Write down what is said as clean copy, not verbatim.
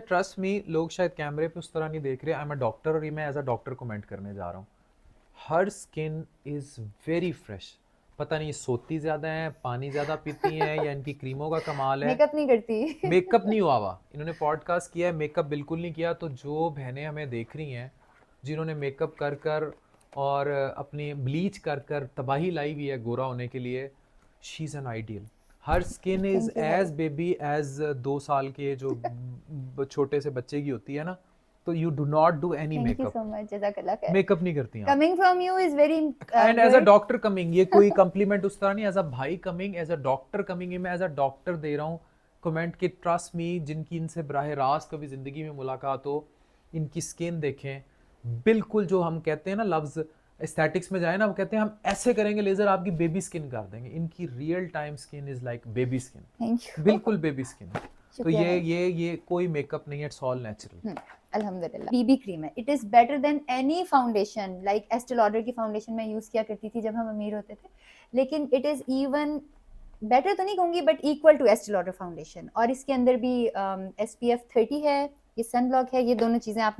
Trust me, लोग शायद कैमरे पे उस तरह नहीं देख रहे। आई एम अ डॉक्टर और ये मैं एज अ डॉक्टर कमेंट करने जा रहा हूँ। हर स्किन इज वेरी फ्रेश। पता नहीं सोती ज्यादा है, पानी ज्यादा पीती हैं, या इनकी क्रीमों का कमाल है। मेकअप नहीं करती। मेकअप नहीं हुआ हुआ, इन्होंने पॉडकास्ट किया है, मेकअप बिल्कुल नहीं किया। तो जो बहनें हमें देख रही हैं जिन्होंने मेकअप कर कर और अपनी ब्लीच कर कर तबाही लाई हुई है गोरा होने के लिए, she is an ideal. Her skin is thank you as भाई। बेबी एज 2 साल के जो छोटे से बच्चे की होती है ना। तो you do not do any thank you makeup. So much, जज़ाकल्लाह खैर। मेकअप नहीं करती आप। Coming from you is very and as a good. Doctor coming, ये कोई कम्प्लीमेंट उस तरह नहीं, एज अ भाई coming, as a doctor coming, ये मैं एज अ डॉक्टर दे रहा हूँ कमेंट कि ट्रस्ट मी, जिनकी इनसे बराह रास्त कभी ज़िंदगी में मुलाकात हो, इनकी स्किन देखें। बिल्कुल जो हम कहते हैं ना लफ्ज़ एस्थेटिक्स में जाए ना, वो कहते हैं हम ऐसे करेंगे लेज़र आपकी बेबी स्किन कर देंगे। इनकी real time skin is like baby skin, thank you. बिल्कुल बेबी स्किन। तो शुक्रिया भाई। ये कोई मेकअप नहीं है, इट्स ऑल नेचुरल। अल्हम्दुलिल्लाह। बीबी क्रीम है, it is better than any foundation. Like Estee Lauder की फाउंडेशन मैं यूज किया करती थी जब हम अमीर होते थे, लेकिन इट इज इवन बेटर तो नहीं कहूंगी, but equal to Estee Lauder foundation. और इसके अंदर भी SPF 30 है, ये सन ब्लॉक है, ये दोनों चीजें आप